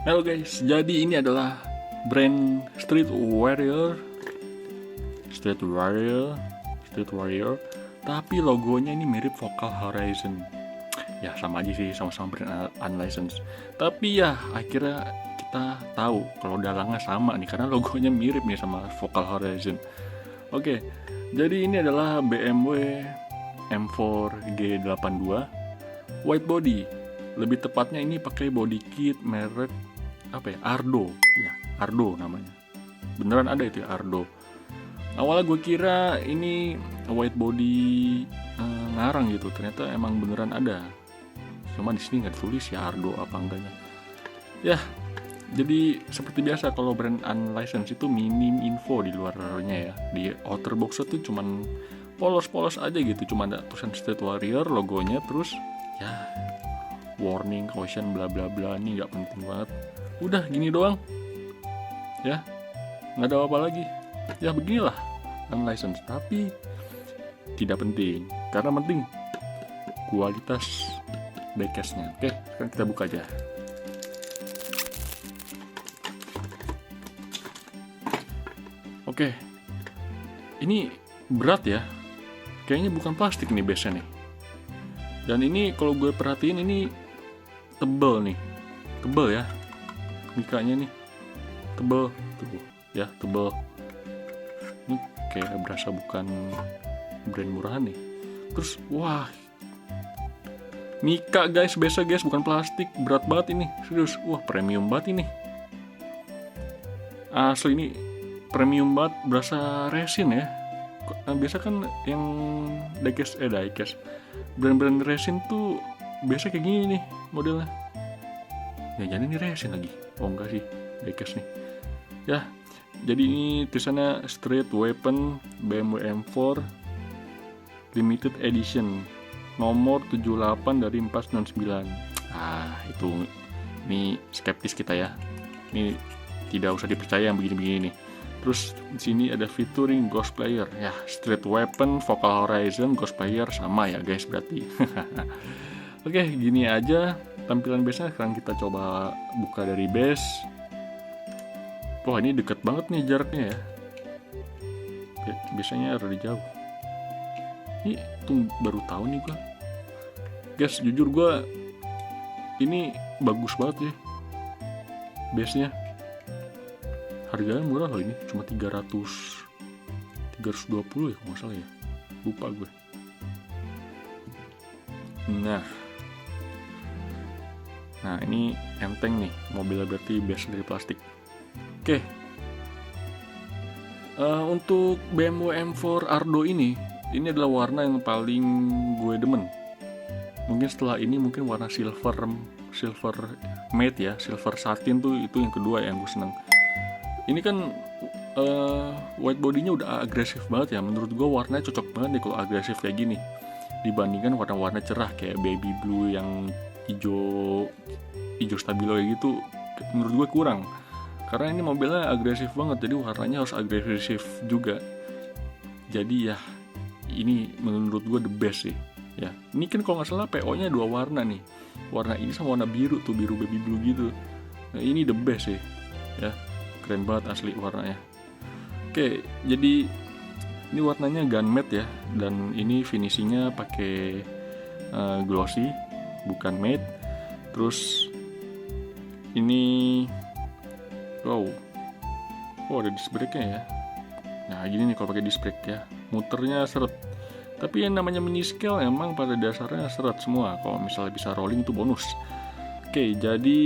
Halo guys, jadi ini adalah brand Street Warrior, tapi logonya ini mirip Vocal Horizon. Ya sama aja sih, sama-sama brand unlicensed. Tapi ya akhirnya kita tahu kalau dalangnya sama nih, karena logonya mirip nih sama Vocal Horizon. Oke, jadi ini adalah BMW M4 G82 white body. Lebih tepatnya ini pakai body kit merek apa ya, Ardo ya, Ardo namanya, beneran ada itu ya, Ardo. Awalnya gue kira ini white body ngarang gitu, ternyata emang beneran ada, cuma di sini nggak tulis ya Ardo apa enggaknya ya. Jadi seperti biasa kalau brand unlicensed itu minim info di luarnya ya, di outer box itu cuman polos-polos aja gitu, cuma ada tulisan Street Warrior logonya, terus ya warning, caution, bla bla bla, ini nggak penting banget. Udah gini doang ya, nggak ada apa-apa lagi ya. Beginilah unlicensed, tapi tidak penting, karena penting kualitas diecastnya. Oke, sekarang kita buka aja. Oke, ini berat ya, kayaknya bukan plastik nih base-nya nih. Dan ini kalau gue perhatiin ini tebel nih, tebel ya, mikanya nih tebel tuh ya, tebel. Ini kayak berasa bukan brand murahan nih. Terus wah, mika guys, biasa guys, bukan plastik, berat banget ini, serius. Wah, premium banget ini, asli ini premium banget, berasa resin ya. Biasa kan yang diecast brand-brand resin tuh biasa kayak gini nih modelnya. Ya jadi ini resin lagi. Oh enggak sih, diecast nih ya. Jadi ini tulisannya Street Weapon BMW M4 Limited Edition nomor 78 dari 499. Itu ini skeptis kita ya, ini tidak usah dipercaya yang begini-begini nih. Terus di sini ada featuring Ghost Player ya, Street Weapon, Vocal Horizon, Ghost Player sama ya guys berarti. Oke, gini aja tampilan base-nya. Sekarang kita coba buka dari base. Wah, ini deket banget nih jaraknya ya. Biasanya rada jauh. Ini tuh baru tahu nih gua. Guys, jujur gua ini bagus banget ya base-nya. Harganya murah loh, ini cuma 320 ya kalau nggak salah ya, lupa gue. Nah ini enteng nih mobilnya, berarti base dari plastik. Oke, untuk BMW M4 Ardo ini adalah warna yang paling gue demen. Mungkin setelah ini mungkin warna silver matte ya, silver satin tuh itu yang kedua yang gue seneng. Ini kan white bodinya udah agresif banget ya. Menurut gue warnanya cocok banget nih kalau agresif kayak gini, dibandingkan warna-warna cerah kayak baby blue yang hijau stabilo kayak gitu. Menurut gue kurang, karena ini mobilnya agresif banget, jadi warnanya harus agresif juga. Jadi ya ini menurut gue the best sih ya. Ini kan kalau nggak salah PO nya dua warna nih, warna ini sama warna biru tuh, biru baby blue gitu. Nah ini the best sih ya, keren banget asli warnanya. Oke, jadi ini warnanya gunmetal ya, dan ini finishingnya pakai glossy bukan matte. Terus ini wow ada disc brake-nya ya. Nah gini nih kalau pakai disc brake ya, muternya seret. Tapi yang namanya mini scale emang pada dasarnya seret semua, kalau misalnya bisa rolling itu bonus. Oke, jadi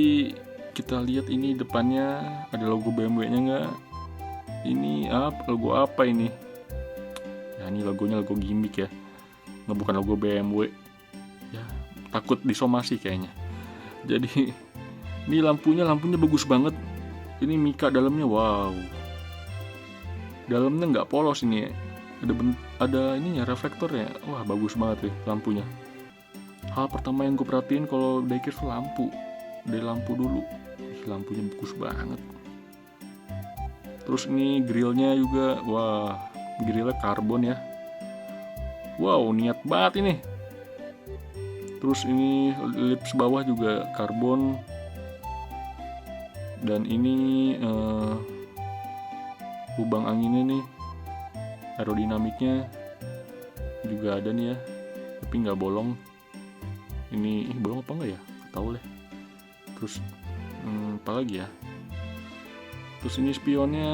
kita lihat ini depannya ada logo BMW-nya nggak? Ini logo apa ini? Ya ini logonya logo gimmick ya, nggak, bukan logo BMW ya, takut disomasi kayaknya. Jadi ini lampunya bagus banget. Ini mika dalamnya, wow, dalamnya nggak polos ini, ada ininya, reflektornya. Wah bagus banget nih lampunya. Hal pertama yang gue perhatiin kalau diecast lampu, dari lampu dulu. Lampunya bagus banget. Terus ini grillnya juga, wah grillnya karbon ya, wow niat banget ini. Terus ini lips bawah juga karbon. Dan ini lubang anginnya nih, aerodinamiknya juga ada nih ya, tapi nggak bolong. Ini bolong apa enggak ya? Nggak tahu deh. Terus apa lagi ya? Terus ini spionnya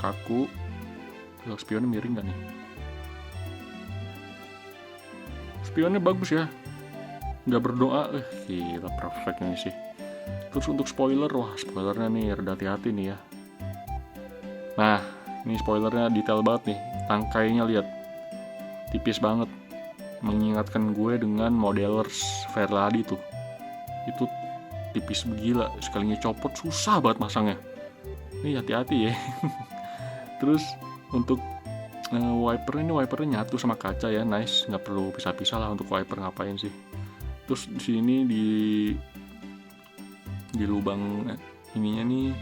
kaku. Kalau spionnya miring nggak nih? Spionnya bagus ya, nggak berdoa. Gila, perfect ini sih. Terus untuk spoiler, wah spoilernya nih rada hati-hati nih ya. Nah, ini spoilernya detail banget nih. Tangkainya lihat, tipis banget, mengingatkan gue dengan modelers Fairlady tuh. Itu tipis gila, sekalinya copot susah banget masangnya. Ini hati-hati ya. Terus untuk wipernya nyatu sama kaca ya, nice, nggak perlu pisah-pisah lah untuk wiper, ngapain sih. Terus di sini di lubang ininya nih,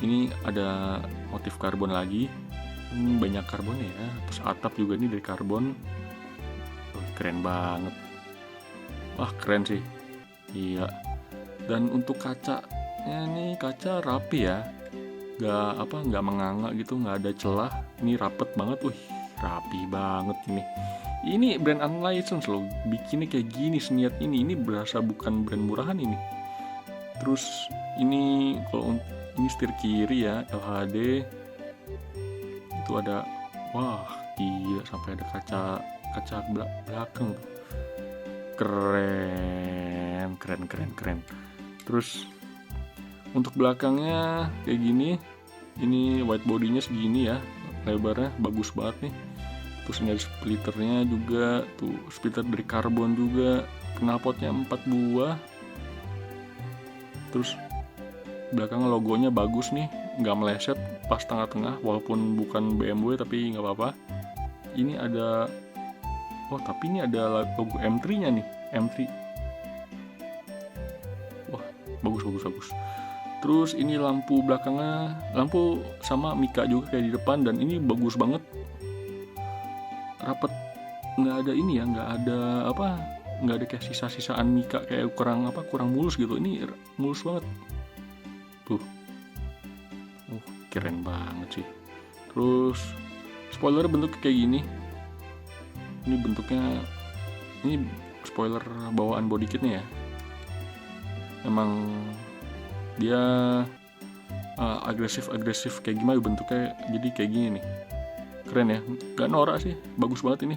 ini ada motif karbon lagi. Banyak karbon ya. Terus atap juga nih dari karbon. Keren banget. Wah, keren sih. Iya. Dan untuk kacanya nih, kaca rapi ya. Nggak menganga gitu, nggak ada celah. Ini rapet banget. Wih, rapi banget ini. Ini brand unlicensed loh, bikinnya kayak gini, seniat ini. Ini berasa bukan brand murahan ini. Terus ini kalau ini setir kiri ya, LHD. Itu ada, wah gila, sampai ada kaca belakang. Keren. Terus untuk belakangnya kayak gini. Ini white body-nya segini ya, lebarnya bagus banget nih. Terus ini ada splitternya juga, tuh splitter dari karbon juga. Knalpotnya 4 buah. Terus belakang logonya bagus nih, nggak meleset pas tengah-tengah, walaupun bukan BMW tapi nggak apa-apa. Ini ada, tapi ini ada logo M3 nya nih, M3. Wah, bagus. Terus ini lampu belakangnya, lampu sama mika juga kayak di depan, dan ini bagus banget, rapet, nggak ada ini ya, nggak ada kayak sisa-sisaan mika kayak kurang mulus gitu. Ini mulus banget tuh. Keren banget sih. Terus spoiler bentuknya kayak gini. Ini bentuknya, ini spoiler bawaan body kitnya ya. Emang dia agresif kayak gimana bentuknya, jadi kayak gini nih. Keren ya, gak norak sih, bagus banget ini,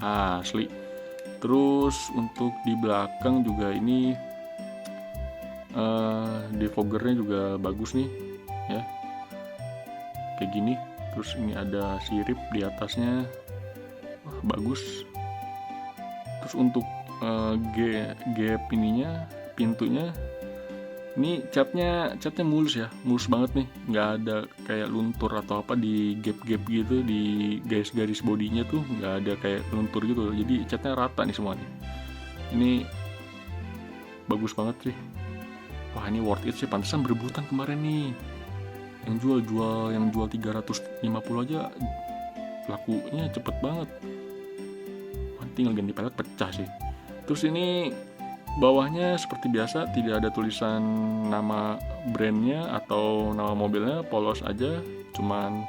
asli. Terus untuk di belakang juga ini defoggernya juga bagus nih ya, kayak gini. Terus ini ada sirip di atasnya, wah bagus. Terus untuk gap ininya, pintunya, ini catnya mulus ya, mulus banget nih, nggak ada kayak luntur atau apa di gap gitu, di garis bodinya tuh nggak ada kayak luntur gitu, jadi catnya rata nih semua nih. Ini bagus banget sih. Wah, ini worth it sih, pantesan berebutan kemarin nih. Yang jual 350 aja lakunya cepet banget. Wah, tinggal ganti pelek pecah sih. Terus ini bawahnya seperti biasa, tidak ada tulisan nama brandnya atau nama mobilnya, polos aja, cuman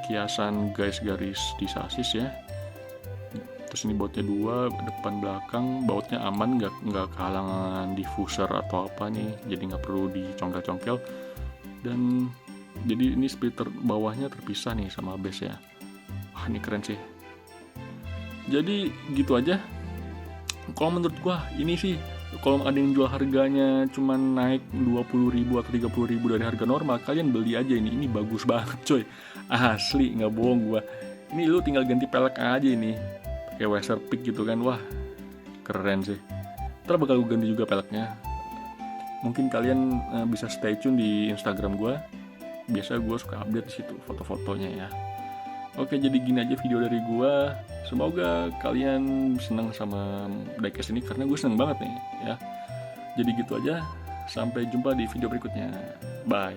kiasan garis di sasis ya. Terus ini bautnya 2, depan belakang, bautnya aman, nggak kehalangan diffuser atau apa nih, jadi nggak perlu dicongkel-congkel. Dan jadi ini splitter bawahnya terpisah nih sama base ya. Wah, ini keren sih. Jadi gitu aja. Kalau menurut gua ini sih, kalau ada yang jual harganya cuman naik 20.000 atau 30.000 dari harga normal, kalian beli aja ini bagus banget coy, asli, nggak bohong gua. Ini lu tinggal ganti pelek aja ini, pakai Westerpik gitu kan, wah keren sih. Ntar bakal gua ganti juga peleknya. Mungkin kalian bisa stay tune di Instagram gua, biasa gua suka update di situ foto-fotonya ya. Oke, jadi gini aja video dari gua. Semoga kalian senang sama diecast ini, karena gue senang banget nih ya. Jadi gitu aja. Sampai jumpa di video berikutnya. Bye.